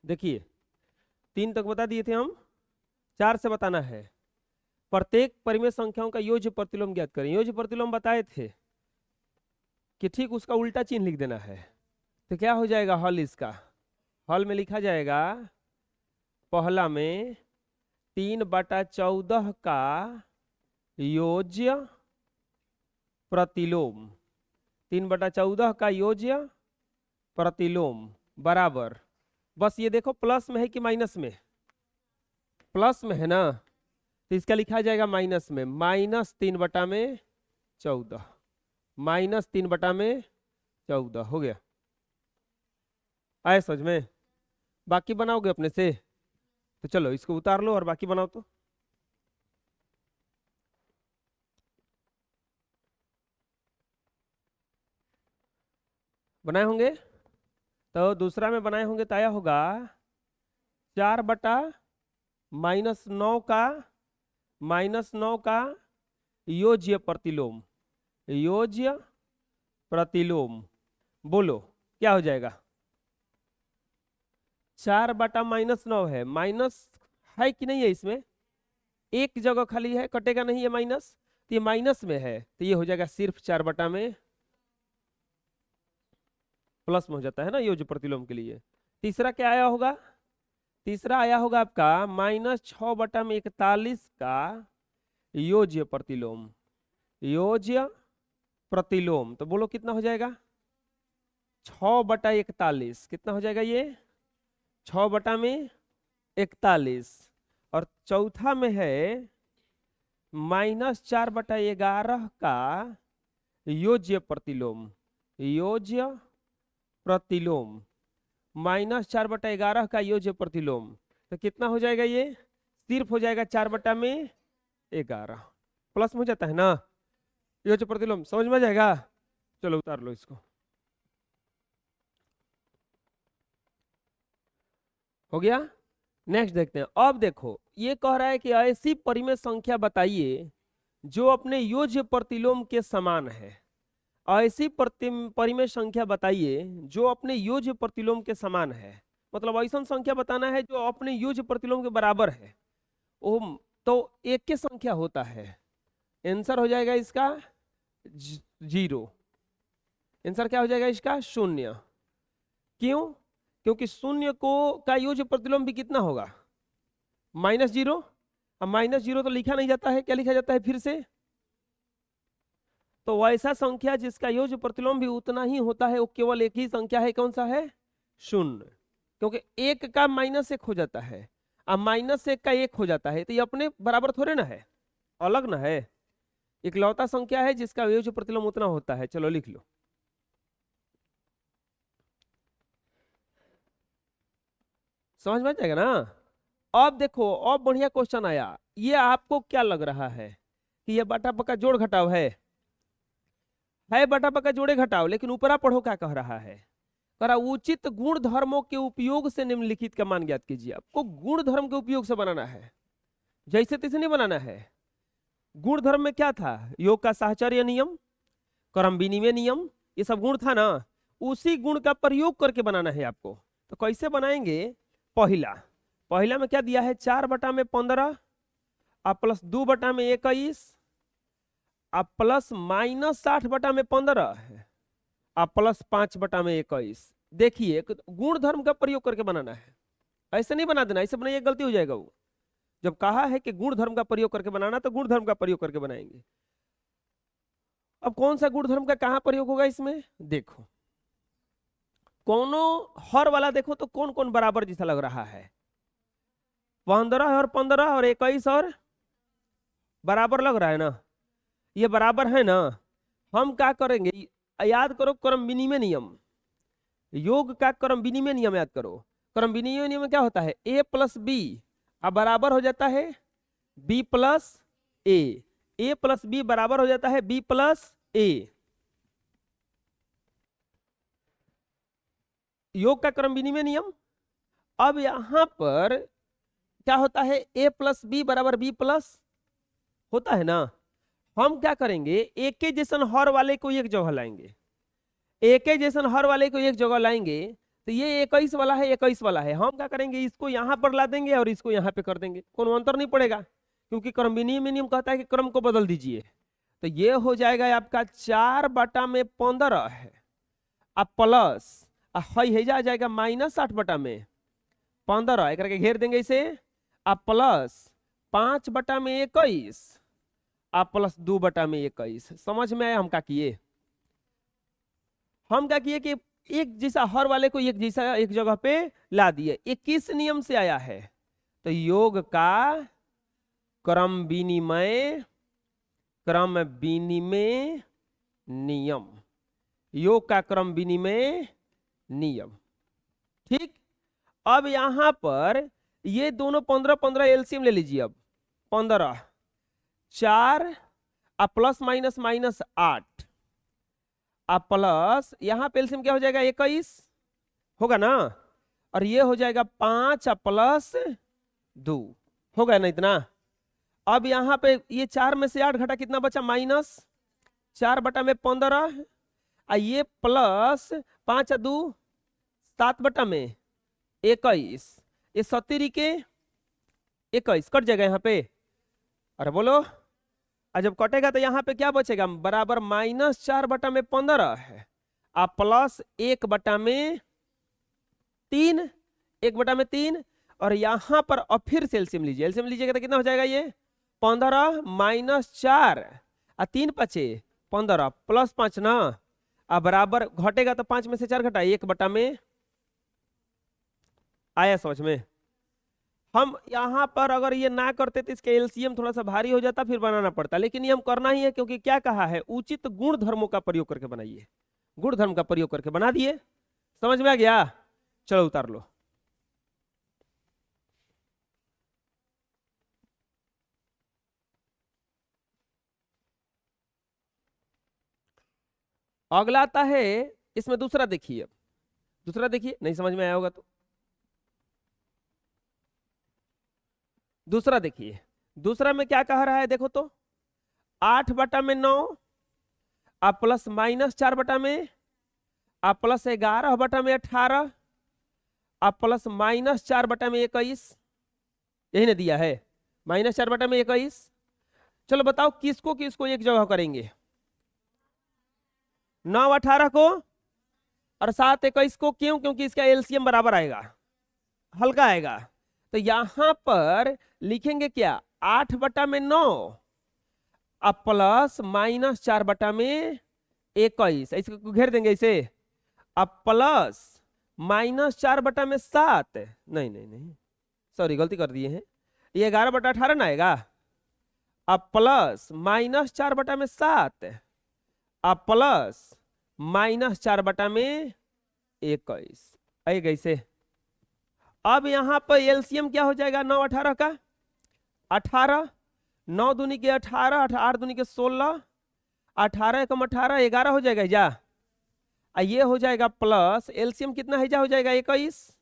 देखिए 3 तक बता दिए थे हम, 4 से बताना है। प्रत्येक परिमेय संख्याओं का योज्य प्रतिलोम ज्ञात करें। योज्य प्रतिलोम बताए थे कि ठीक उसका उल्टा चिन्ह लिख देना है। तो क्या हो जाएगा हल इसका? हल में लिखा जाएगा पहला में 3/14 का योज्य प्रतिलोम, 3/14 का योज्य प्रतिलोम बराबर, बस ये देखो प्लस में है कि माइनस में? प्लस में है ना, तो इसका लिखा जाएगा माइनस में, -3/14, -3/14 हो गया। आए समझ में? बाकी बनाओगे अपने से? तो चलो इसको उतार लो और बाकी बनाओ। तो बनाए होंगे, तो दूसरा में बनाए होंगे तो आया होगा 4/-9 का -9 का योज्य प्रतिलोम, योज्य प्रतिलोम। बोलो क्या हो जाएगा? 4/-9 है, माइनस है कि नहीं है इसमें? एक जगह खाली है, कटेगा नहीं है माइनस, तो ये माइनस में है, तो ये हो जाएगा सिर्फ 4 में प्लस में हो जाता है ना योज्य प्रतिलोम के लिए। तीसरा क्या आया होगा? तीसरा आया होगा आपका -6/41 का योज्य प्रतिलोम, योज्य प्रतिलोम। तो बोलो कितना हो जाएगा? 6/41 कितना हो जाएगा ये? 6/41। और चौथा में है -4/11 का योज्य प्रतिलोम, योज्य प्रतिलोम, -4/11 का योज्य प्रतिलोम। तो कितना हो जाएगा ये? सिर्फ हो जाएगा 4/11, प्लस में हो जाता है ना योज्य प्रतिलोम। समझ में आ जाएगा? चलो उतार लो इसको। हो गया। नेक्स्ट देखते हैं। अब देखो ये कह रहा है कि ऐसी परिमेय संख्या बताइए जो अपने योज्य प्रतिलोम के समान है। ऐसी परिमेय संख्या बताइए जो अपने योज्य प्रतिलोम के समान है, मतलब ऐसा संख्या बताना है जो अपने योज्य प्रतिलोम के बराबर है। वो तो एक के संख्या होता है। आंसर हो जाएगा इसका 0। आंसर क्या हो जाएगा इसका? 0। क्यों? क्योंकि 0 को का योज्य प्रतिलोम भी कितना होगा? -0। अब -0 तो लिखा नहीं जाता है, क्या लिखा जाता है फिर से? तो वैसा संख्या जिसका योज्य प्रतिलोम भी उतना ही होता है, वो केवल एक ही संख्या है। कौन सा है? 0। क्योंकि 1 का -1 हो जाता है, अब -1 का 1 हो जाता है, तो ये अपने बराबर थोड़े ना है, अलग ना है। इकलौता संख्या है जिसका योज्य प्रतिलोम उतना होता है। चलो लिख लो। समझ में आ जाएगा ना? अब देखो, अब बढ़िया क्वेश्चन आया। ये आपको क्या लग रहा है कि ये बटा पका जोड़ घटाव है बटा पका जोड़े घटाव, लेकिन ऊपरा पढ़ो क्या कह रहा है। कह रहा उचित गुण धर्मों के उपयोग से निम्नलिखित का मान ज्ञात कीजिए। आपको गुण धर्म के उपयोग से बनाना है, जैसे तैसे नहीं बनाना है। गुण धर्म में क्या था? योग का साहचर्य नियम, कर्म विनिमय नियम, ये सब गुण था ना, उसी गुण का प्रयोग करके बनाना है आपको। तो कैसे बनाएंगे? पहला में क्या दिया है? 4/15 प्लस 2/21 प्लस -60/15 प्लस 5/21। देखिए गुण धर्म का प्रयोग करके बनाना है, ऐसे नहीं बना देना, ऐसे बनाइए गलती हो जाएगा। वो जब कहा है कि गुण धर्म का प्रयोग करके बनाना, तो गुण धर्म का प्रयोग करके बनाएंगे। अब कौन सा गुण धर्म का कहां प्रयोग होगा इसमें? देखो कोनो हर वाला देखो तो कौन कौन बराबर जैसा लग रहा है? 15 और 15 और 21 और बराबर लग रहा है ना? ये बराबर है ना? हम क्या करेंगे? याद करो क्रम विनिमय नियम, योग का क्रम विनिमय नियम याद करो। क्रम विनिमय नियम में क्या होता है? a प्लस बी अब बराबर हो जाता है b plus a, a plus B बराबर हो जाता है b प्लस a। योग का क्रम विनिमय नियम। अब यहां पर क्या होता है? a प्लस बी बराबर b प्लस होता है ना? हम क्या करेंगे? एक के जैसन हर वाले को एक जगह लाएंगे, एक के जैसन हर वाले को एक जगह लाएंगे, तो ये 21 वाला है, 21 वाला है, हम क्या करेंगे, इसको यहाँ पर ला देंगे और इसको यहाँ पे कर देंगे, कोई अंतर नहीं पड़ेगा, क्योंकि क्रम विनिमय कहता है कि क्रम को बदल दीजिए। तो ये हो जाएगा आपका 4/15 है, अब प्लस है जा जाएगा -8/15 एक करके घेर देंगे इसे, अब प्लस 5/21 अब प्लस 2/21। समझ में आया हम क्या किए? हम क्या किए कि एक जैसा हर वाले को एक जैसा एक जगह पे ला दिए। ये किस नियम से आया है? तो योग का क्रम विनिमय नियम, योग का क्रम विनिमय नियम। ठीक, अब यहां पर ये दोनों 15-15 एलसीएम ले लीजिए। अब 15 4 अब प्लस -8 अब प्लस यहां पे एलसीएम क्या हो जाएगा 21 होगा ना, और ये हो जाएगा 5 अब प्लस 2 हो गया ना इतना। अब यहाँ पे ये 4 में से 8 घटा कितना बचा -4/15 ये प्लस 5 2 7/21 ये 70 के 21 कट जाएगा यहाँ पे। अरे बोलो, और जब कटेगा तो यहाँ पे क्या बचेगा बराबर -4/15 है आप प्लस 1/3 1/3 और यहाँ पर अब फिर से एलसीएम लीजिए, एलसीएम लीजिएगा तो कितना हो जाएगा ये 15 -4 3 5 15 प्लस 5 ना, अब बराबर घटेगा तो 5 में से 4 घटा 1/। आया समझ में? हम यहाँ पर अगर ये ना करते तो इसके एलसीएम थोड़ा सा भारी हो जाता, फिर बनाना पड़ता, लेकिन ये हम करना ही है क्योंकि क्या कहा है उचित गुण धर्मों का प्रयोग करके बनाइए, गुण धर्म का प्रयोग करके बना दिए। समझ में आ गया? चलो उतार लो। अगला आता है इसमें दूसरा, देखिए दूसरा, देखिए नहीं समझ में आया होगा तो दूसरा देखिए। दूसरा में क्या कह रहा है देखो तो 8/9 अब प्लस -4 अब प्लस 11/18 अब प्लस -4/21 यही ना दिया है -4/21। चलो बताओ किसको किसको एक जगह करेंगे, 9/18 को और 7/21 को। क्यों? क्योंकि इसका एलसीएम बराबर आएगा, हल्का आएगा। तो यहां पर लिखेंगे क्या 8/9 अब प्लस -4/21 इसको घेर देंगे इसे, अब प्लस -4/7 नहीं नहीं नहीं सॉरी गलती कर दिए हैं, ये 11/18 ना आएगा, अब प्लस -4/7 अब प्लस -4/21 आएगा इसे। अब यहां पर एलसीएम क्या हो जाएगा 9/18 का 18 9 दूनी के 18 8 दूनी के 16 18 एकम 18 11 हो जाएगा जा, ये हो जाएगा प्लस एलसीएम कितना है जा हो जाएगा 21,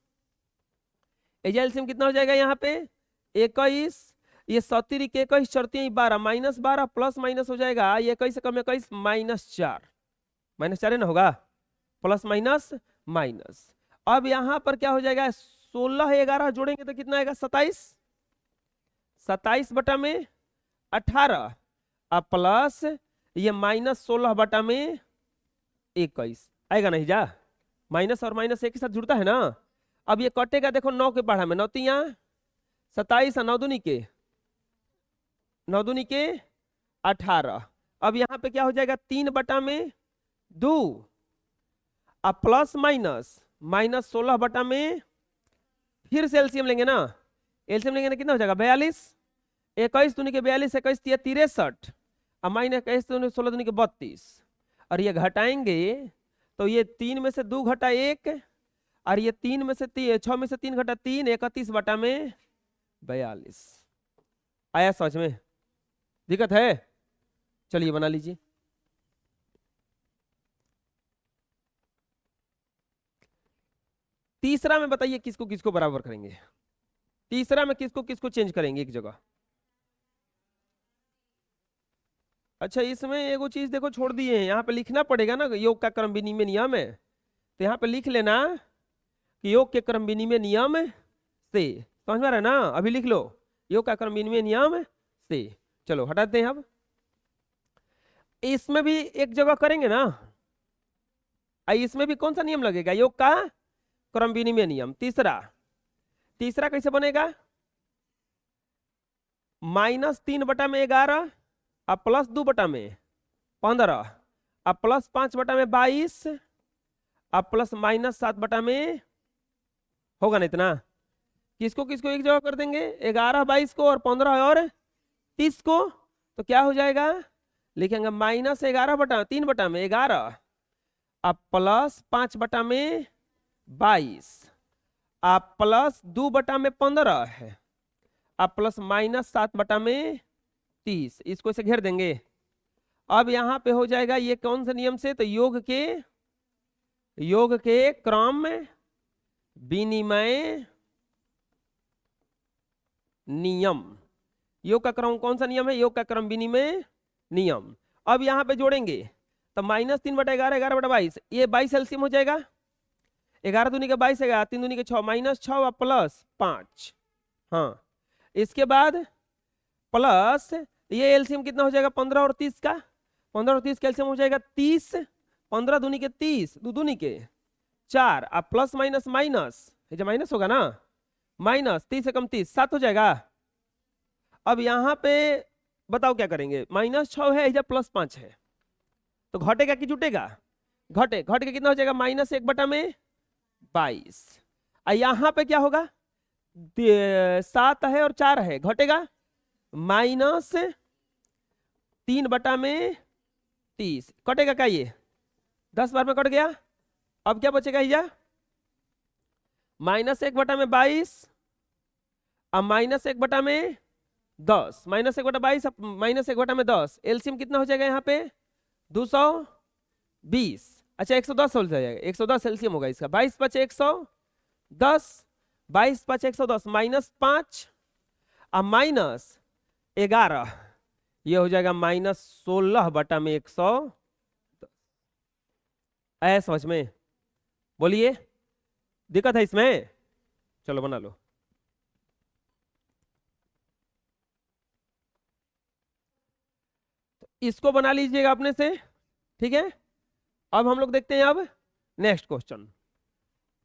एलसीएम कितना हो जाएगा यहाँ पे 21, ये 70 के 21 चढ़ती 12 -12 प्लस माइनस हो जाएगा, ये 21 से कम 21 -4 है ना होगा, प्लस माइनस माइनस। अब यहाँ पर क्या हो जाएगा 16 11 जोड़ेंगे तो कितना आएगा 27 27/18 अब प्लस ये -16/21 आएगा नहीं जा, माइनस और माइनस एक ही साथ जुड़ता है ना। अब ये कटेगा देखो 9 के पढ़ा में 9 तिया 27 9 दूनी के 18। अब यहाँ पे क्या हो जाएगा 3/2 अब प्लस -16 फिर से एलसीएम लेंगे ना, एलसीएम लेंगे ना कितना हो जाएगा 42 21 दूनी के 42 21 63 अब -21 दूनी 16 दूनी के 32 और ये घटाएंगे तो ये 3 में से 2 घटा 1 और ये 3 में से 6 में से 3 घटा 3 31/42। आया समझ में? दिक्कत है? चलिए बना लीजिए। तीसरा में बताइए किसको किसको बराबर करेंगे, तीसरा में किसको किसको चेंज करेंगे एक जगह। अच्छा इसमें एगो चीज देखो छोड़ दिए हैं, यहाँ पे लिखना पड़ेगा ना योग का क्रम विनिमय नियम है, तो यहाँ पे लिख लेना कि योग के क्रम विनिमय नियम से। समझ में आ रहा है ना? अभी लिख लो, योग का क्रम विनिमय नियम से। चलो हटाते हैं। अब इसमें भी एक जगह करेंगे ना, इसमें भी कौन सा नियम लगेगा? योग का क्रम विनिमय नियम। तीसरा कैसे बनेगा? -3/11 अब +2/15 अब +5/22 अब +-7/, होगा ना इतना? किसको किसको एक जगह कर देंगे? 11 22 को और 15 और 30 को, तो क्या हो जाएगा? लिखेंगे -11/3/11 अब +5/22 अब +2/15 है अब +-7/30। इसको इसे घेर देंगे। अब यहां पे हो जाएगा ये कौन से नियम से? तो योग के क्रम विनिमय नियम। योग का क्रम कौन सा नियम है? योग का क्रम विनिमय नियम। अब यहां पे जोड़ेंगे तो -3/11 11/22, ये 22 एलसीएम हो जाएगा। 11 दूनी के 22 है, 3 दूनी के 6 -6 और +5। हाँ, इसके बाद प्लस ये एलसीएम कितना हो जाएगा? 15 और 30 का। 15 और 30 का एलसीएम हो जाएगा 30। 15 दूनी के 30, 2 दूनी के 4 अब प्लस माइनस माइनस, ये जो माइनस होगा ना, -30 से कम 30 7 हो जाएगा। अब यहां पे बताओ क्या करेंगे? -6 है, इधर +5 है, तो घटेगा कि जुटेगा? घट के कितना हो जाएगा? -1/22। यहां पे क्या होगा? 7 है और 4 है, घटेगा -3/30। कटेगा क्या? ये 10 बार में कट गया। अब क्या बचेगा? भैया -1/22 अब -1/10, -1/22 अब -1/10। एलसीएम कितना हो जाएगा यहाँ पे? 220। अच्छा 110 हो जाएगा, 110 एलसीएम होगा इसका। 22 × 5 = 110, 22 × 5 = 110 -5 अब -11, ये हो जाएगा -16/100। आया समझ में? बोलिए, दिक्कत है इसमें? चलो बना लो। तो इसको बना लीजिएगा अपने से, ठीक है। अब हम लोग देखते हैं अब नेक्स्ट क्वेश्चन।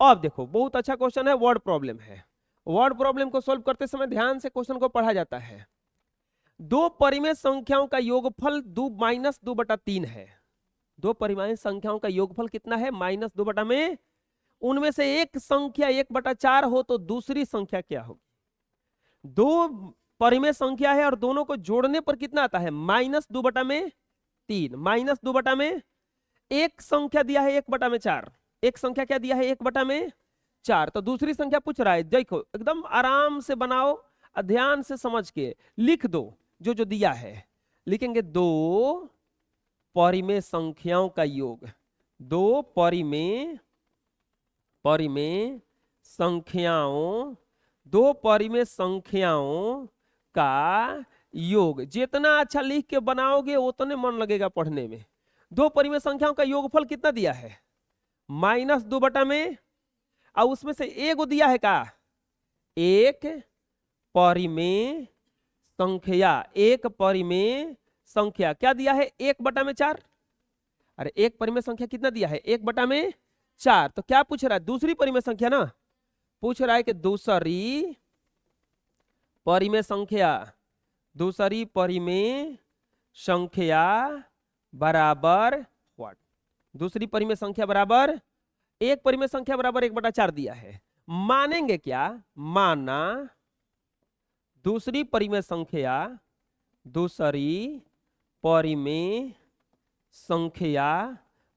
अब देखो बहुत अच्छा क्वेश्चन है, वर्ड प्रॉब्लम है। वर्ड प्रॉब्लम को सॉल्व करते समय ध्यान से क्वेश्चन को पढ़ा जाता है। दो परिमेय संख्याओं का योगफल 2-2/3 है। दो परिमेय संख्याओं का योगफल कितना है? -2/में। उनमें से एक संख्या 1/4 हो तो दूसरी संख्या क्या होगी? दो परिमेय संख्या है और दोनों को जोड़ने पर कितना आता है? -2/3। -2/में एक संख्या दिया है 1/4। एक संख्या क्या दिया है? 1/4। तो दूसरी संख्या पूछ रहा है। देखो एकदम आराम से बनाओ, ध्यान से समझ के लिख दो जो जो दिया है। लिखेंगे दो परिमेय संख्याओं का योग। दो परिमेय संख्याओं, दो परिमेय संख्याओं का योग। जितना अच्छा लिख के बनाओगे उतने मन लगेगा पढ़ने में। दो परिमेय संख्याओं का योगफल कितना दिया है? -2/में। और उसमें से एक दिया है का? एक परिमेय संख्या। एक परिमेय संख्या क्या दिया है? 1/4। अरे एक परिमेय संख्या कितना दिया है? 1/4। तो क्या पूछ रहा है? दूसरी परिमेय संख्या ना पूछ रहा है कि दूसरी परिमेय संख्या बराबर व्हाट? दूसरी परिमेय संख्या बराबर एक परिमेय संख्या बराबर 1/4 दिया है। मानेंगे क्या? माना दूसरी परिमेय संख्या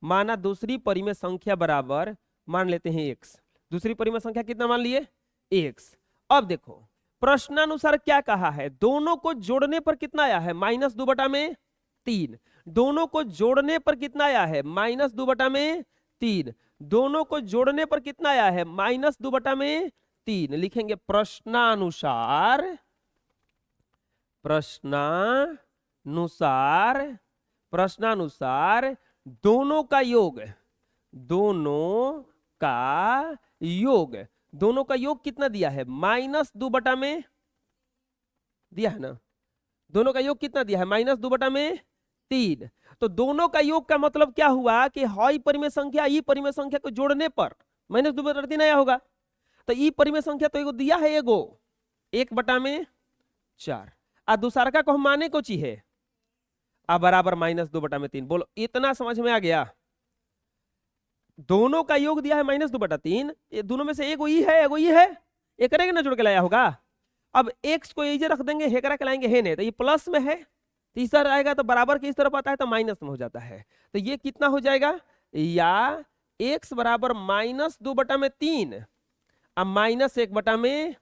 माना दूसरी परिमेय संख्या बराबर मान लेते हैं x। दूसरी परिमेय संख्या कितना मान लिए? x। अब देखो प्रश्नानुसार क्या कहा है? दोनों को जोड़ने पर कितना आया है? -2/3। दोनों को जोड़ने पर कितना आया है? -2/3। दोनों को जोड़ने पर कितना आया है? -2/3। लिखेंगे प्रश्नानुसार दोनों का योग, दोनों का योग कितना दिया है, -2 में दिया है ना, दोनों का योग कितना दिया है, -2 में 3। तो दोनों का योग का मतलब क्या हुआ कि हई परिमेय संख्या ई परिमेय संख्या को जोड़ने पर -2/3 आया होगा। तो ई परिमेय संख्या तो एगो दिया है, एगो 1/4, और दूसरा का को हम माने को ची है अब बराबर -2/3। बोलो इतना समझ में आ गया। दोनों का योग दिया है -2/3, ये दोनों में से एगो ई है, एगो ई है, एक करेंगे ना जोड़ के लाया होगा। अब x को इजे रख देंगे, हेकरा के लाएंगे है नहीं, तो ये प्लस में है, तीसरा आएगा तो बराबर की इस तरफ आता है तो माइनस में हो जाता है। तो ये कितना हो जाएगा, या x बराबर -2/3 अब -1/3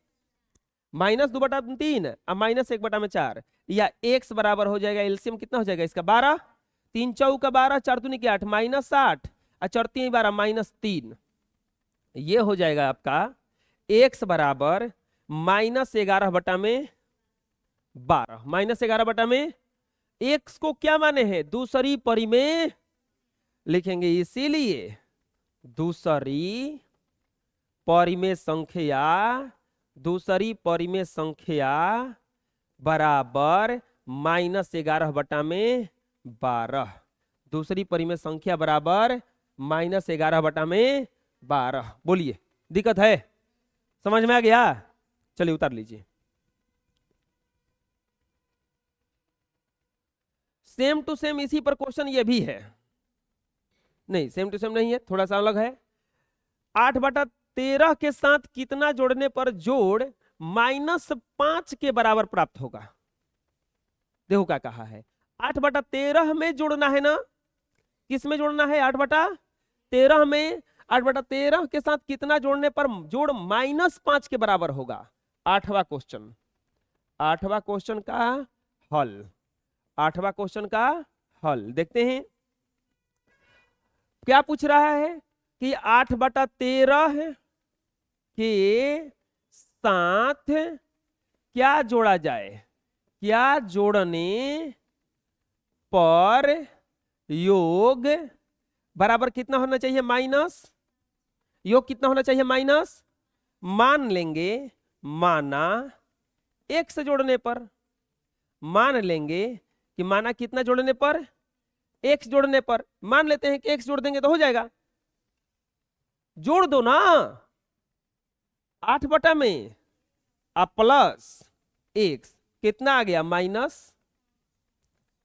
अब -1/4, या x बराबर हो जाएगा, एलसीएम कितना हो जाएगा इसका 12, 3 चौका 12, 4 दूनी के 8, -8 और 4 3 12 -3। ये हो जाएगा आपका x बराबर -11/12, -11/, x को क्या माने हैं, दूसरी परिमेय लिखेंगे, इसीलिए दूसरी परिमेय संख्या बराबर -11/12, दूसरी परिमेय संख्या बराबर -11/12। बोलिए दिक्कत है, समझ में आ गया? चलिए उतार लीजिए। सेम टू सेम इसी पर क्वेश्चन ये भी है, नहीं सेम टू सेम नहीं है, थोड़ा सा अलग है। 8/13 के साथ कितना जोड़ने पर जोड़ -5 के बराबर प्राप्त होगा। देखो क्या कहा है, 8/13 में जोड़ना है ना, किस में जोड़ना है, 8/13 में। 8/13 के साथ कितना जोड़ने पर जोड़ -5 के बराबर होगा। 8वां क्वेश्चन, 8वां क्वेश्चन का हल, 8वां क्वेश्चन का हल देखते हैं। क्या पूछ रहा है कि 8/13 के साथ क्या जोड़ा जाए, क्या जोड़ने पर योग बराबर कितना होना चाहिए, माइनस, योग कितना होना चाहिए, माइनस। मान लेंगे, माना x जोड़ने पर, मान लेंगे कि माना कितना जोड़ने पर, x जोड़ने पर, मान लेते हैं कि x जोड़ देंगे तो हो जाएगा। जोड़ दो ना 8 में अब प्लस x कितना आ गया, माइनस।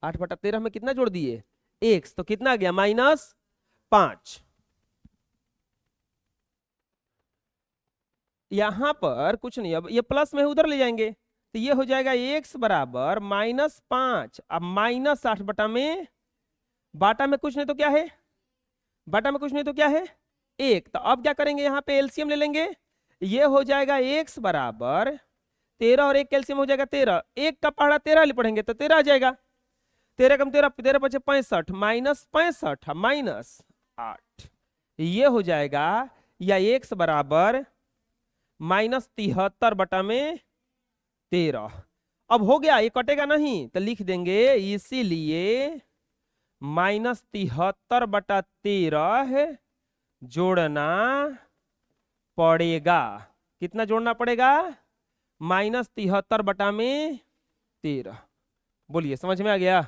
8/13 में कितना जोड़ दिए, x, तो कितना आ गया, -5। यहां पर कुछ नहीं, अब ये प्लस में उधर ले जाएंगे तो ये हो जाएगा x बराबर -5, अब -8 में, बाटा में कुछ नहीं तो क्या है, बाटा में कुछ नहीं तो क्या है, 1। तो अब क्या करेंगे, यहाँ पे एलसीएम ले लेंगे, ये हो जाएगा x बराबर 13 और 1 एलसीएम हो जाएगा 13, 1 का पहाड़ा 13 ले पढ़ेंगे तो 13 आ जाएगा, 13 कम 13, 13 बचे 65, -65 -8, ये हो जाएगा, या x बराबर -73/13। अब हो गया, ये कटेगा नहीं तो लिख देंगे, इसीलिए -73/13 जोड़ना पड़ेगा। कितना जोड़ना पड़ेगा, -73/13। बोलिए समझ में आ गया?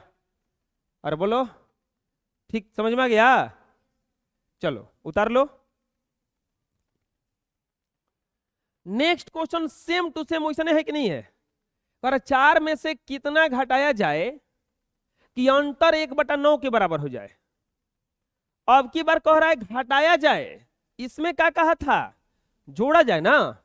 अरे बोलो, ठीक समझ में आ गया? चलो उतार लो। Next question same to same वैसे है कि नहीं है, पर 4 में से कितना घटाया जाए कि अंतर 1/9 के बराबर हो जाए। अब की बार कह रहा है घटाया जाए, इसमें क्या कहा था, जोड़ा जाए ना,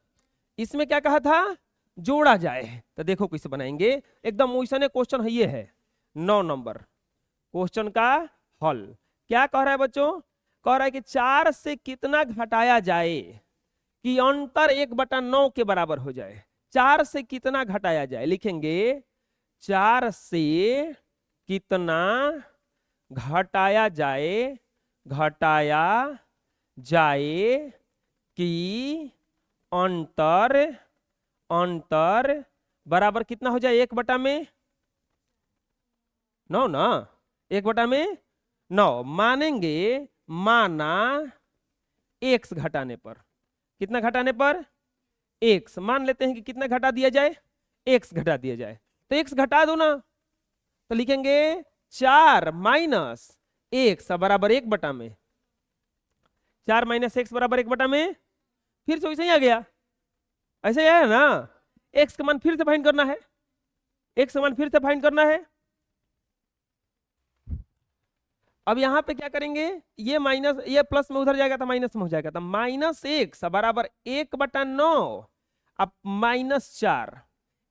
इसमें क्या कहा था, जोड़ा जाए। तो देखो कैसे बनाएंगे, एकदम वैसे क्वेश्चन है, ये है 9 नंबर क्वेश्चन का हल। क्या कह रहा है बच्चों, कह रहा है कि 4 से कितना घटाया जाए कि अंतर 1/9 के बराबर हो जाए। 4 से कितना घटाया जाए, लिखेंगे 4 से कितना घटाया जाए, घटाया जाए कि अंतर, अंतर बराबर कितना हो जाए, 1/9 ना, 1/9 मानेंगे, माना x घटाने पर, कितना घटाने पर, x। मान लेते हैं कि कितना घटा दिया जाए, x घटा दिया जाए, तो x घटा दो ना, तो लिखेंगे 4 माइनस x बराबर 1/में, 4 माइनस x बराबर 1/में, फिर से वैसे ही आ गया, ऐसे ही आया ना। x का मान फिर से फाइंड करना है, x का मान फिर से फाइंड करना है। अब यहां पे क्या करेंगे, ये माइनस, ये प्लस में उधर जाएगा तो माइनस में हो जाएगा, तो माइनस x बराबर 1/9, अब -4।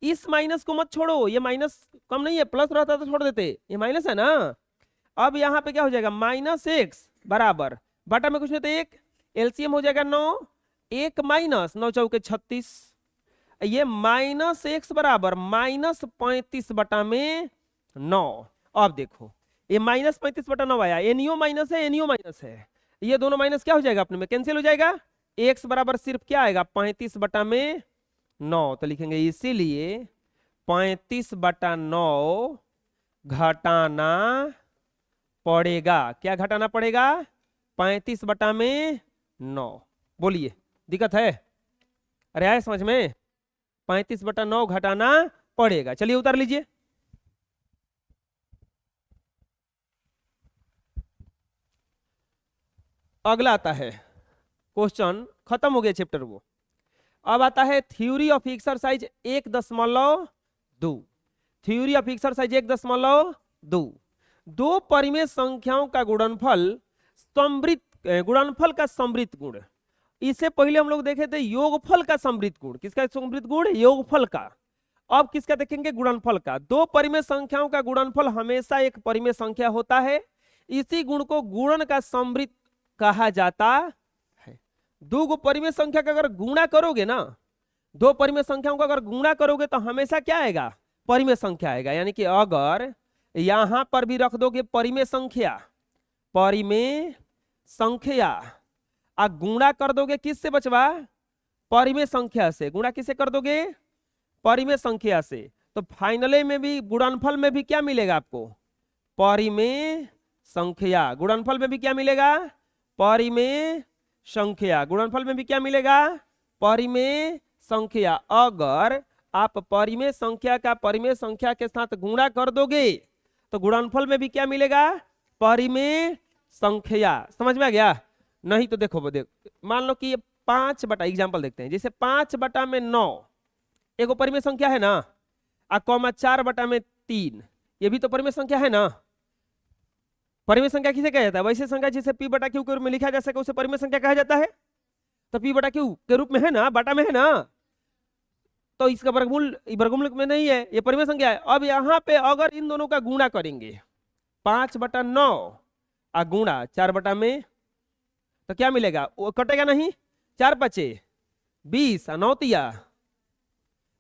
इस माइनस को मत छोड़ो, ये माइनस कम नहीं है, प्लस रहता तो छोड़ देते, ये माइनस है ना। अब यहाँ पे क्या हो जाएगा, -x बराबर, बटा में कुछ नहीं तो 1, एलसीएम हो जाएगा 9, 1 माइनस 9 चौके 36, ये -x बराबर -35/9। अब देखो ये -35/9 आया, एनियो माइनस है, एनियो माइनस है, ये दोनों माइनस क्या हो जाएगा अपने में, कैंसिल हो जाएगा। x बराबर सिर्फ क्या आएगा, 35/9, तो लिखेंगे इसीलिए 35/9 घटाना पड़ेगा। क्या घटाना पड़ेगा, 35/9। बोलिए दिक्कत है, अरे आए समझ में, 35/9 घटाना पड़ेगा। चलिए उतार लीजिए। अगला आता है क्वेश्चन, खत्म हो गया चैप्टर वो। अब आता है theory of exercise 1.2। Theory of exercise 1.2। दो परिमेय संख्याओं का गुणनफल समृद्ध, गुणनफल का समृद्ध गुण। इससे पहले हम लोग देखे थे योगफल का समृद्ध गुण। किसका समृद्ध गुण, योगफल का। अब किसका देखेंगे, गुणनफल का। दो परिमेय संख्याओं का गुणनफल हमेशा एक परिमेय संख्या होता है, इसी गुण को गुणन का समृद्ध कहा जाता है। दो परिमेय संख्या का अगर गुणा करोगे ना, दो परिमेय संख्याओं का अगर गुणा करोगे तो हमेशा क्या आएगा, परिमेय संख्या आएगा। यानी कि अगर यहां पर भी रख दोगे परिमेय संख्या, परिमेय संख्या, आ गुणा कर दोगे किससे बचवा, परिमेय संख्या से। गुणा किससे कर दोगे, परिमेय संख्या से, तो फाइनली में भी गुणनफल में भी क्या मिलेगा आपको, परिमेय संख्या। गुणनफल में भी क्या मिलेगा, परिमेय संख्या। गुणनफल में भी क्या मिलेगा, परिमेय संख्या। अगर आप परिमेय संख्या का परिमेय संख्या के साथ गुणा कर दोगे तो गुणनफल में भी क्या मिलेगा, परिमेय संख्या। समझ में आ गया। नहीं तो देखो मान लो कि ये 5 एग्जाम्पल देखते हैं, जैसे 5/9 एगो परिमेय संख्या है ना, आ कॉमा 4/3 ये भी तो परिमेय संख्या है ना। परिमेय संख्या किसे कहा जाता है, वैसे संख्या जिसे p/q के रूप में लिखा जा सके उसे परिमेय संख्या कहा जाता है। तो p/q के रूप में है ना, बटा में है ना, तो इसका वर्गमूल वर्गमूल में नहीं है, ये परिमेय संख्या है। अब यहाँ पे अगर इन दोनों का गुणा करेंगे, 5/9 आ गुणा 4 में, तो क्या मिलेगा, वो कटेगा नहीं, 4 5 20 आ 9 तिया,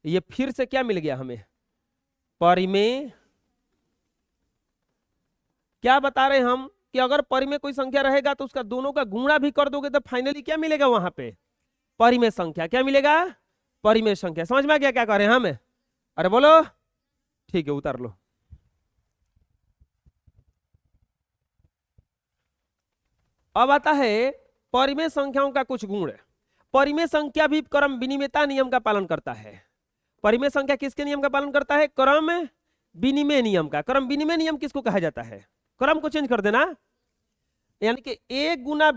ये फिर से क्या मिल गया हमें, परिमेय। क्या बता रहे हैं हम कि अगर परिमेय कोई संख्या रहेगा तो उसका दोनों का गुणा भी कर दोगे तो फाइनली क्या मिलेगा वहां पे, परिमेय संख्या। क्या मिलेगा, परिमेय संख्या। समझ में आ गया क्या कह रहे हैं हम, अरे बोलो, ठीक है उतार लो। अब आता है परिमेय संख्याओं का कुछ गुण। परिमेय संख्या भी क्रम विनिमेयता नियम का पालन करता है। परिमेय संख्या किसके नियम का पालन करता है, क्रम विनिमय नियम का। क्रम विनिमय नियम किसको कहा जाता है, क्रम को चेंज कर देना, यानी कि a गुना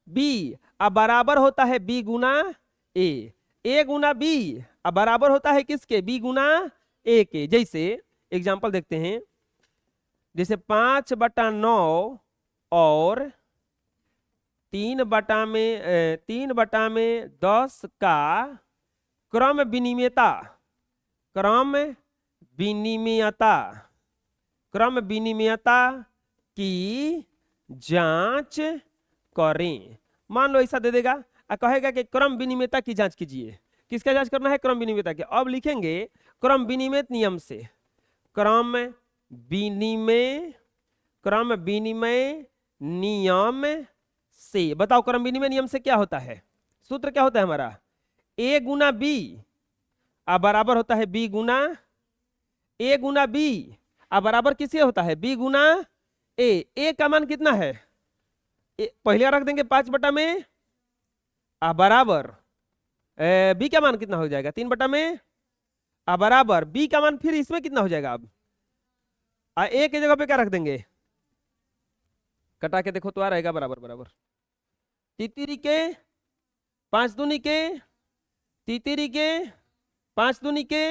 b बराबर होता है b Guna a Guna b बराबर होता है किसके, b गुना a के। जैसे एग्जांपल देखते हैं, जैसे 5/9 और 3/10 का क्रम विनिमयता की जांच करें। मान लो ऐसा दे देगा, कहेगा कि क्रम विनिमयता की जांच कीजिए। किसका जांच करना है, क्रम विनिमयता की। अब लिखेंगे क्रम विनिमय नियम से, क्रम विनिमय नियम से। बताओ क्रम विनिमय नियम से क्या होता है, सूत्र क्या होता है हमारा, a गुना b बराबर होता है b Guna a Guna b बराबर किससे होता है, b गुना a। a का मान कितना है, पहले रख देंगे 5 बटा में बराबर बी का मान कितना हो जाएगा 3/में बराबर बी का मान फिर इसमें कितना हो जाएगा अब ए की जगह पे क्या रख देंगे कटा के देखो तो आ रहेगा बराबर बराबर तितिरी के 5 दूनी के तितिरी के 5 दूनी के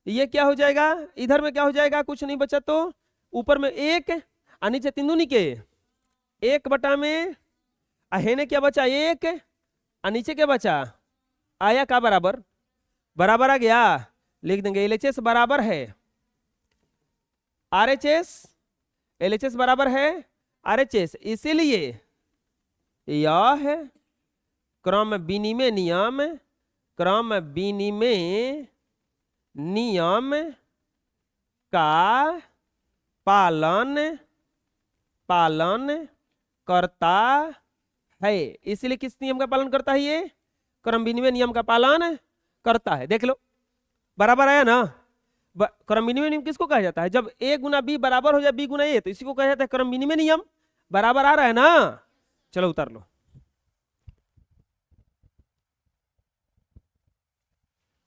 ये क्या हो जाएगा इधर में क्या हो जाएगा कुछ नहीं बचा तो ऊपर में 1 और नीचे 3 दूनी के 1/में हेने क्या बचा 1 और नीचे क्या बचा आया का बराबर बराबर आ गया लिख देंगे एलएचएस बराबर है आरएचएस एलएचएस बराबर है आरएचएस इसीलिए यह क्रम विनिमय नियम का पालन करता है इसलिए किस नियम का पालन करता है ये क्रम विनिमय नियम का पालन करता है देख लो बराबर आया ना क्रम विनिमय नियम किसको कहा जाता है जब ए गुना बी बराबर हो जाए बी गुना ए तो इसी को कहा जाता है क्रम विनिमय नियम बराबर आ रहा है ना चलो उतार लो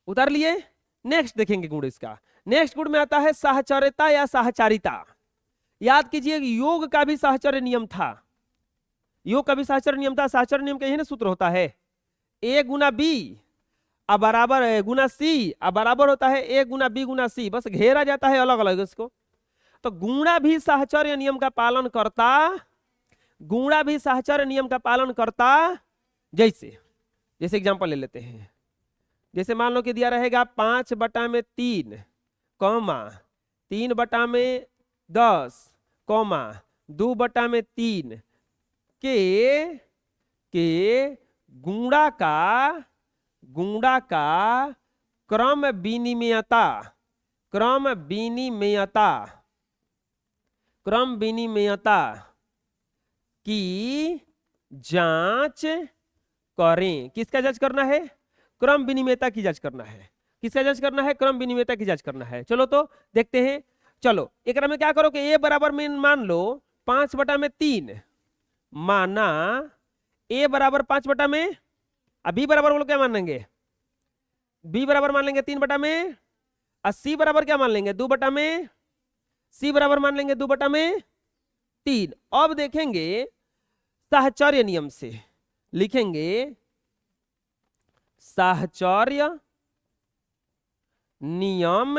उतार लिए नेक्स्ट देखेंगे गुण इसका नेक्स्ट गुण में आता है साहचर्यता या साहचारिता याद कीजिए योग का भी साहचर्य नियम था योग का भी साहचर्य नियम था साहचर्य नियम का यही ना सूत्र होता है ए गुना बी बराबर गुना सी बराबर होता है ए गुना बी गुना सी बस घेरा जाता है अलग अलग इसको तो गुणा भी साहचर्य नियम का पालन करता गुणा भी साहचर्य नियम का पालन करता जैसे एग्जांपल ले लेते हैं जैसे मान लो कि दिया रहेगा 5/3 कॉमा 3/10 कॉमा 2/3 के गुणा का क्रम विनिमयता की जांच करें किसका जांच करना है क्रम विनिमयता की जांच करना है किसका जांच करना है क्रम विनिमयता की जांच करना है चलो तो देखते हैं चलो एक में क्या करो कि ए बराबर में मान लो 5/3 माना ए बराबर 5/में बी बराबर बोलो क्या मान लेंगे बी बराबर मान लेंगे 3/में और सी बराबर क्या मान लेंगे 2/में सी बराबर मान लेंगे 2/3 अब देखेंगे साहचर्य नियम से लिखेंगे साहचर्य नियम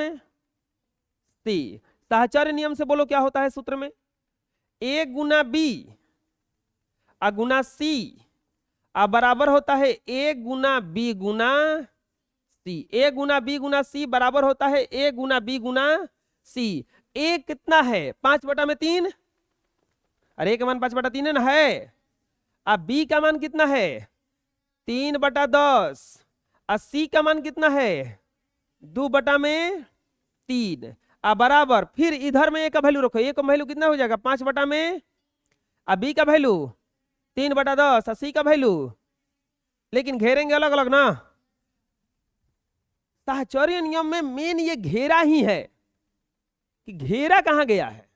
से साहचर्य नियम से बोलो क्या होता है सूत्र में ए गुना बी गुना सी बराबर होता है ए गुना बी गुना सी ए गुना बी गुना सी बराबर होता है ए गुना बी गुना सी ए कितना है 5/3 अरे ए का मान 5/3 है ना है अब बी का मान कितना है 3/10 और सी का मान कितना है 2/3 बराबर फिर इधर में ए का वैल्यू रखो ए का वैल्यू कितना हो जाएगा 5/में और बी का वैल्यू 3/10 और सी का वैल्यू लेकिन घेरेंगे अलग अलग ना साहचर्य नियम में मेन ये घेरा ही है कि घेरा कहां गया है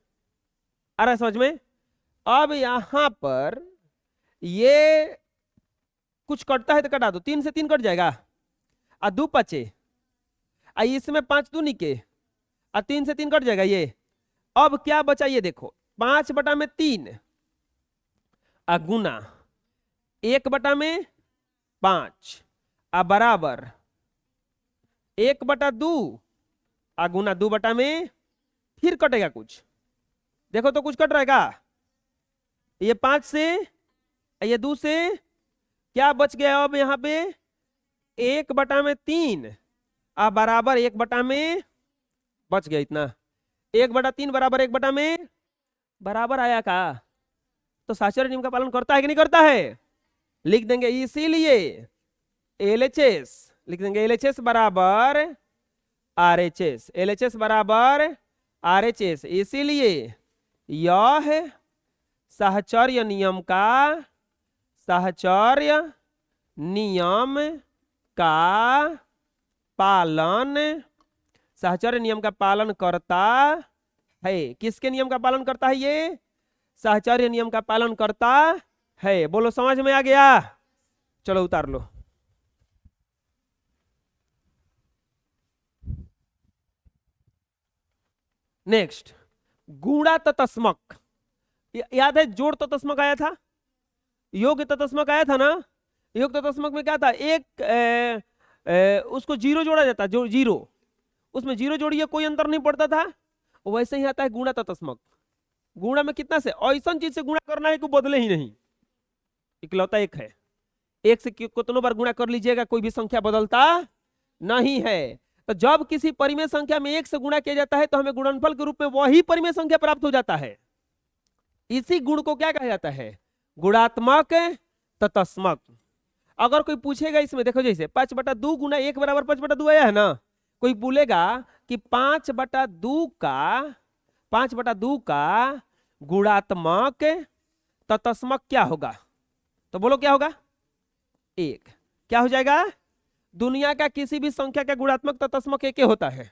आ रहा है समझ में अब यहां पर ये कुछ कटता है तो कटा दो 3 से 3 कट जाएगा 2 बचे इसमें 5 दूनी के 3 से 3 कट जाएगा ये अब क्या बचा ये देखो 5/3 गुना 1/5 बराबर 1/2 गुना 2/में फिर कटेगा कुछ देखो तो कुछ कट रहेगा ये 5 से ये 2 से क्या बच गया अब यहाँ पे 1/3 बराबर 1/में बच गया इतना 1/3 बराबर 1/में बराबर आया का तो साहचर्य नियम का पालन करता है कि नहीं करता है लिख देंगे इसीलिए एलएचएस लिख देंगे एलएचएस बराबर आरएचएस एलएचएस बराबर आरएचएस इसीलिए यह साहचर्य नियम का पालन साहचर्य नियम का पालन करता है किसके नियम का पालन करता है ये साहचर्य नियम का पालन करता है बोलो समझ में आ गया चलो उतार लो। नेक्स्ट, गुणा तत्समक। याद है जोड़ तत्समक आया था, योग तत्समक आया था ना। योग तत्समक में क्या था, उसको जीरो जोड़ा जाता, जो जीरो, उसमें जीरो जोड़िए कोई अंतर नहीं पड़ता था। वैसे ही आता है गुणा तत्समक। गुणा में कितना से, ऐसा चीज से गुणा करना है कि बदले ही नहीं, इकलौता एक है। एक से कितनों बार गुणा कर लीजिएगा कोई भी संख्या बदलता नहीं है। तो जब किसी परिमेय संख्या में एक से गुणा किया जाता है तो हमें गुणनफल के रूप में वही परिमेय संख्या प्राप्त हो जाता है। इसी गुण को क्या कहा जाता है, गुणात्मक तत्समक। अगर कोई पूछेगा इसमें, देखो जैसे 5/2 गुना 1 बराबर 5/2 आया है ना, कोई बोलेगा कि 5/2 का गुणात्मक तत्समक क्या होगा, तो बोलो क्या होगा, 1। क्या हो जाएगा, दुनिया का किसी भी संख्या का गुणात्मक तत्समक 1 होता है।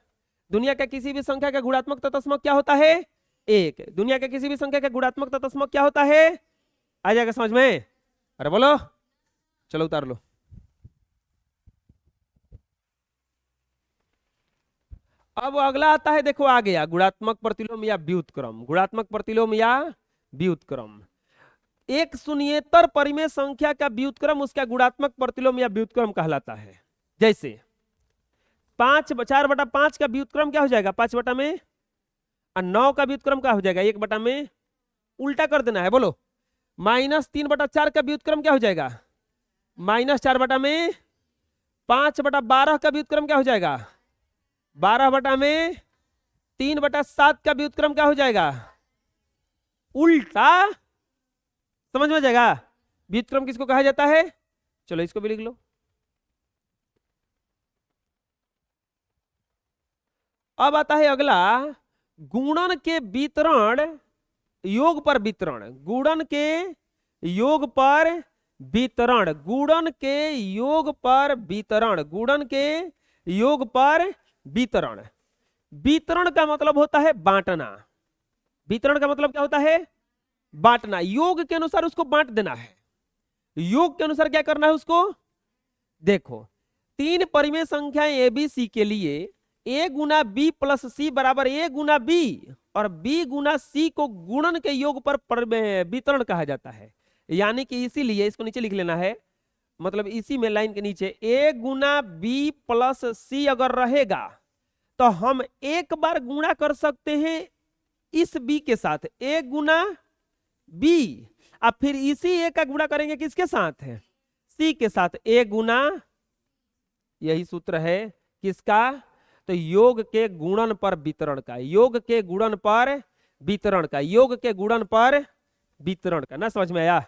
दुनिया का किसी भी संख्या का गुणात्मक तत्समक क्या होता है, 1। दुनिया के किसी भी संख्या का गुणात्मक तत्समक क्या होता है, आ जाएगा समझ में, अरे बोलो, चलो उतार लो। अब अगला आता है, देखो आ गया गुणात्मक प्रतिलोम या व्युत्क्रम। गुणात्मक प्रतिलोम या व्युत्क्रम, एक शून्येतर परिमेय संख्या का व्युत्क्रम उसका गुणात्मक प्रतिलोम या व्युत्क्रम कहलाता है। जैसे 4/5 का व्युत्क्रम क्या हो जाएगा, 5 में, और 9 का व्युत्क्रम क्या हो जाएगा, 1 में, उल्टा कर देना है, बोलो। -3/4 का व्युत्क्रम क्या हो जाएगा, -4 में। 5/12 का व्युत्क्रम क्या हो जाएगा, 12 में। 3/7 का व्युत्क्रम क्या हो जाएगा, उल्टा। समझ में जाएगा, व्युत्क्रम किसको कहा जाता है, चलो इसको भी लिख लो। अब आता है अगला, गुणन के वितरण योग पर वितरण। गुणन के योग पर वितरण, गुणन के योग पर वितरण, गुणन के योग पर वितरण। वितरण का मतलब होता है बांटना। वितरण का मतलब क्या होता है, बांटना। योग के अनुसार उसको बांट देना है। योग के अनुसार क्या करना है उसको, देखो 3 परिमेय संख्याएं ए बी सी के लिए a गुना बी प्लस सी बराबर a गुना बी और b गुना सी को गुणन के योग पर वितरण कहा जाता है। यानी कि इसीलिए इसको नीचे लिख लेना है, मतलब इसी में लाइन के नीचे a गुना बी प्लस सी अगर रहेगा तो हम एक बार गुणा कर सकते हैं इस b के साथ, a गुना b, अब फिर इसी a का गुणा करेंगे किसके साथ है, c के साथ, a गुना, यही सूत्र है किसका, तो योग के गुणन पर वितरण का, योग के गुणन पर वितरण का, योग के गुणन पर वितरण का। ना समझ में आया,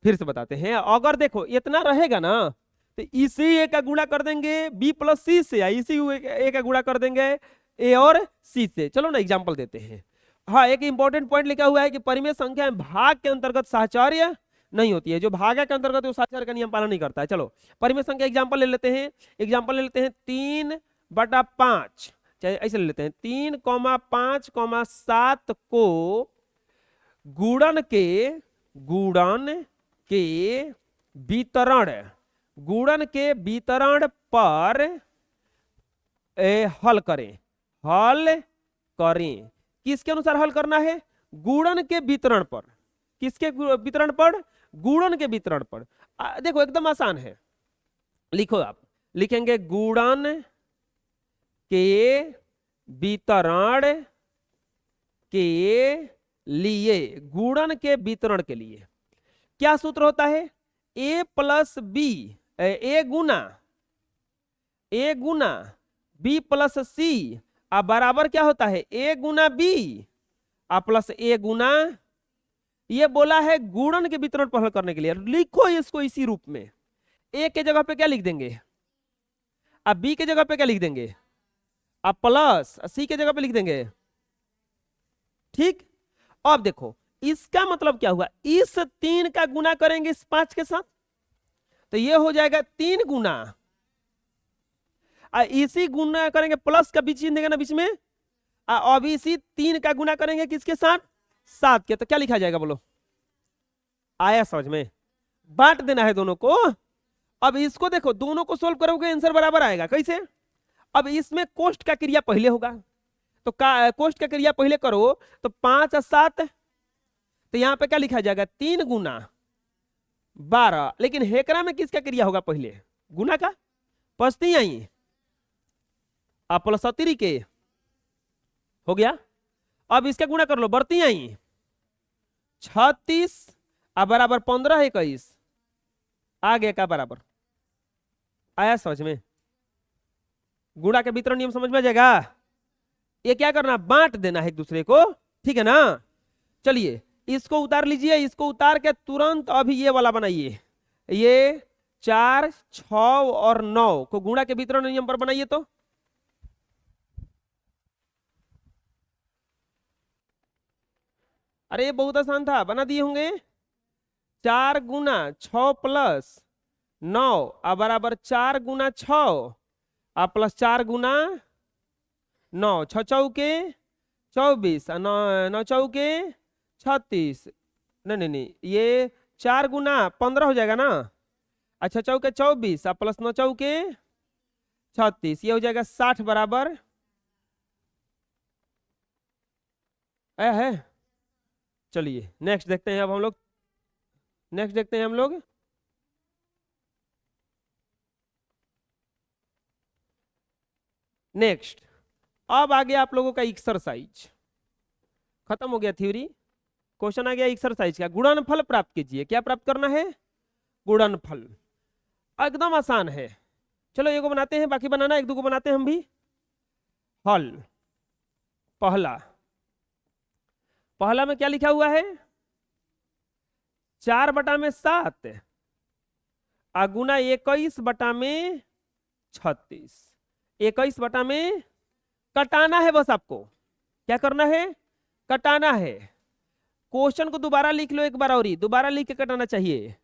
फिर से बताते हैं। अगर देखो इतना रहेगा ना तो इसी ए का गुणा कर देंगे बी प्लस सी से, या इसी ए का गुणा कर देंगे ए और सी से। चलो ना एग्जांपल देते हैं। हाँ, एक इंपॉर्टेंट पॉइंट लिखा हुआ है कि परिमेय संख्या भाग के अंतर्गत साहचर्य नहीं होती है। जो भागा के अंतर्गत वो साहचर्य का नियम पालन नहीं करता है। चलो परिमेय संख्या एग्जांपल ले लेते हैं। एग्जांपल ले लेते हैं 3/5, चाहे ऐसे ले लेते हैं 3,5,7 को गुणन के वितरण पर हल करें। हल करें किसके अनुसार हल करना है, गुणन के वितरण पर। किसके वितरण पर, गुणन के वितरण पर। देखो एकदम आसान है, लिखो आप, लिखेंगे गुणन के वितरण के लिए, गुणन के वितरण के लिए क्या सूत्र होता है, a प्लस बी, ए गुना बी प्लस सी अब बराबर क्या होता है, a गुना बी प्लस a गुना, ये बोला है गुणन के वितरण पर हल करने के लिए। लिखो इसको इसी रूप में, a के जगह पे क्या लिख देंगे, अब b के जगह पे क्या लिख देंगे, अब प्लस सी के जगह पे लिख देंगे। ठीक, अब देखो इसका मतलब क्या हुआ, इस 3 का गुना करेंगे इस 5 के साथ तो ये हो जाएगा 3 गुना, इसी गुना करेंगे प्लस का बीच देंगे ना बीच में, अब इसी 3 का गुना करेंगे किसके साथ, 7 के, तो क्या लिखा जाएगा बोलो, आया समझ में। बांट देना है दोनों को। अब इसको देखो, दोनों को सोल्व करोगे आंसर बराबर आएगा। कैसे? अब इसमें कोष्ट का क्रिया पहले होगा, तो कोष्ट का क्रिया पहले करो तो 5 और 7, तो यहां पे क्या लिखा जाएगा 3 गुना 12। लेकिन हेकरा में किसका क्रिया होगा पहले? गुना का। पस्ती आई आप प्लस 70 के हो गया। अब इसका गुना कर लो, बढ़ती आई 36 अब बराबर 15 21 आ गया का बराबर। आया समझ में? गुणा के वितरण नियम समझ में आ जाएगा। ये क्या करना, बांट देना है एक दूसरे को, ठीक है ना। चलिए इसको उतार लीजिए, इसको उतार के तुरंत अभी ये वाला बनाइए। ये 4 6 और 9 को गुणा के वितरण नियम पर बनाइए। तो अरे ये बहुत आसान था, बना दिए होंगे। 4 गुना 6 प्लस 9 अब बराबर 4 गुना 6 अब प्लस 4 गुना 9, 6 चौके 24 और 9 चौके 36। नहीं, ये 4 गुना 15 हो जाएगा ना। अच्छा चौके 24 और प्लस 9 चौके 36, ये हो जाएगा 60 बराबर आया है। चलिए नेक्स्ट देखते हैं। अब हम लोग नेक्स्ट देखते हैं हम लोग। नेक्स्ट अब आ गया आप लोगों का एक्सरसाइज। खत्म हो गया थ्योरी, क्वेश्चन आ गया एक्सरसाइज का। गुणनफल प्राप्त कीजिए। क्या प्राप्त करना है? गुणनफल। एकदम आसान है। चलो एक को बनाते हैं, बाकी बनाना एक दो को बनाते हैं हम भी। हल पहला में क्या लिखा हुआ है? 4 बटा में 7 गुना 21 बटा में 36। 21 बटा में कटाना है, बस आपको क्या करना है? कटाना है। क्वेश्चन को दोबारा लिख लो एक बार, और दोबारा लिख के कटाना चाहिए।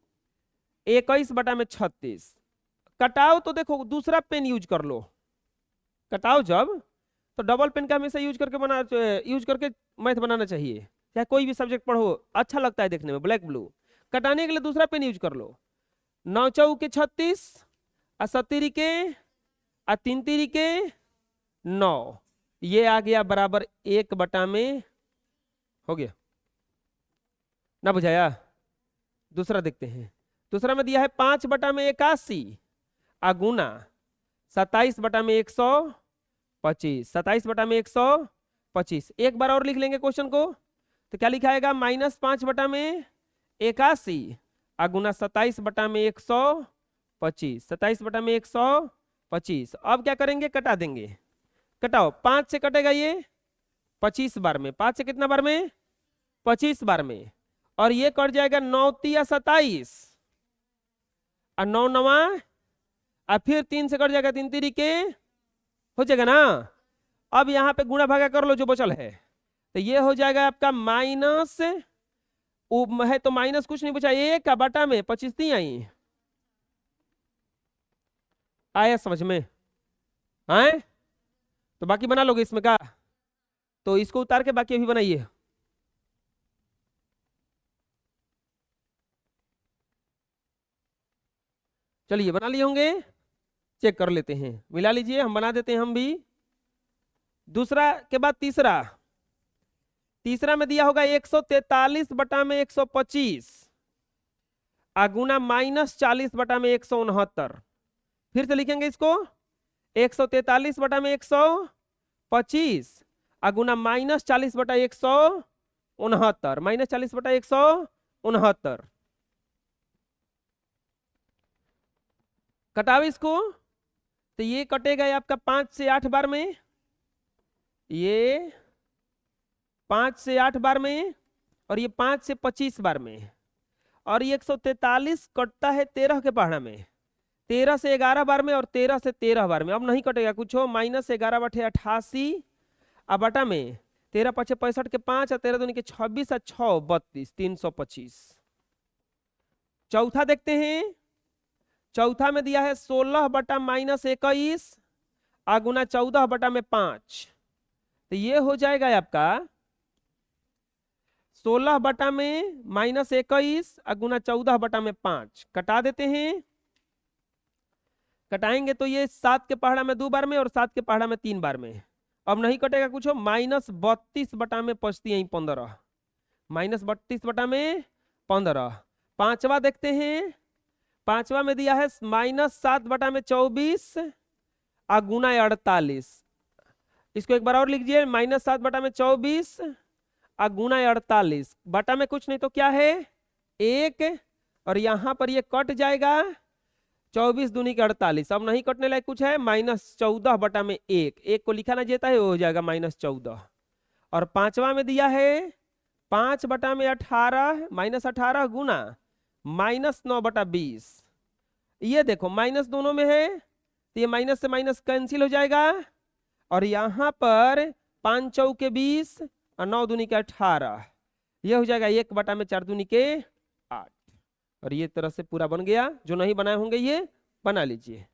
21 बटा में 36 कटाओ तो देखो दूसरा पेन यूज कर लो। कटाओ जब तो डबल पेन का हमेशा यूज करके मैथ बनाना चाहिए। चाहे कोई भी सब्जेक्ट पढ़ो, अच्छा लगता है देखने में ब्लैक ब्लू। कटाने के लिए दूसरा पेन यूज कर लो। 9 चौके 36 और 70 के और 3 3 के 9, ये आ गया बराबर 1 बटा में। हो गया ना, बुझाया? दूसरा देखते हैं। दूसरा में दिया है 5 बटा में 81 गुना 27 बटा में 125। 27 बटा में 125 एक बार और लिख लेंगे क्वेश्चन को, तो क्या लिखाएगा? -5 बटा में 81 गुना 27 बटा में 125। 27 बटा में 125। अब क्या करेंगे? कटा देंगे। कटाओ, 5 से कटेगा ये 25 बार में। 5 से कितना बार में? 25 बार में। और ये कट जाएगा 9 तिया 27 और 9 नवा और फिर 3 से कट जाएगा 3 3 के हो जाएगा ना। अब यहां पे गुणा भागा कर लो जो बचल है, तो ये हो जाएगा आपका माइनस है, तो माइनस कुछ नहीं बचा, 1 बटा में 25 नहीं आई। आया समझ में? आए तो बाकी बना लोगे इसमें का, तो इसको उतार के बाकी अभी बनाइए। चलिए बना लिए होंगे, चेक कर लेते हैं, मिला लीजिए, हम बना देते हैं हम भी। दूसरा के बाद तीसरा में दिया होगा 143 बटा में 125 गुना -40 बटा में 169। फिर से लिखेंगे इसको, 143 बटा में 125 गुना -40 बटा 169, -40 बटा 169। कटाओ इसको, तो ये कटेगा आपका 5 से 8 बार में, ये 5 से 8 बार में, और ये 5 से 25 बार में। और ये 143 कटता है 13 के पहाड़ा में, 13 से 11 बार में और 13 से 13 बार में। अब नहीं कटेगा कुछ हो, -11 बटे 88 अब बटा में 13 5 65 के 5 और 13 दूनी के 26 और 6 32 325। चौथा देखते हैं। चौथा में दिया है 16 बटा -21 गुना 14 बटा में 5, तो ये हो जाएगा आपका 16 बटा में -21 गुना 14 बटा में 5 कटा देते हैं। कटाएंगे तो ये 7 के पहाड़ा में 2 बार में और 7 के पहाड़ा में 3 बार में। अब नहीं कटेगा कुछ, -32 बटा में पचती है 15, -32 बटा में 15। पांचवा देखते हैं, पांचवा में दिया है -7 बटा में 24 गुना 48। इसको एक बार और लिख दिए, -7 बटा में 24 गुना 48। बटा में कुछ नहीं तो क्या है 1, और यहां पर ये कट जाएगा 24 दूनी के 48। अब नहीं कटने लायक कुछ है, -14 बटा में 1 को लिखा ना जाता है, वो हो जाएगा -14। और पांचवा में दिया है 5 बटा में 18 -18 गुना -9 बटा 20। ये देखो माइनस दोनों में है तो ये माइनस से माइनस कैंसिल हो जाएगा, और यहां पर 5 चौके 20 और 9 दूनी के 18, ये हो जाएगा 1 बटा में 4 दूनी के 8। और ये तरह से पूरा बन गया। जो नहीं बनाए होंगे ये बना लीजिए।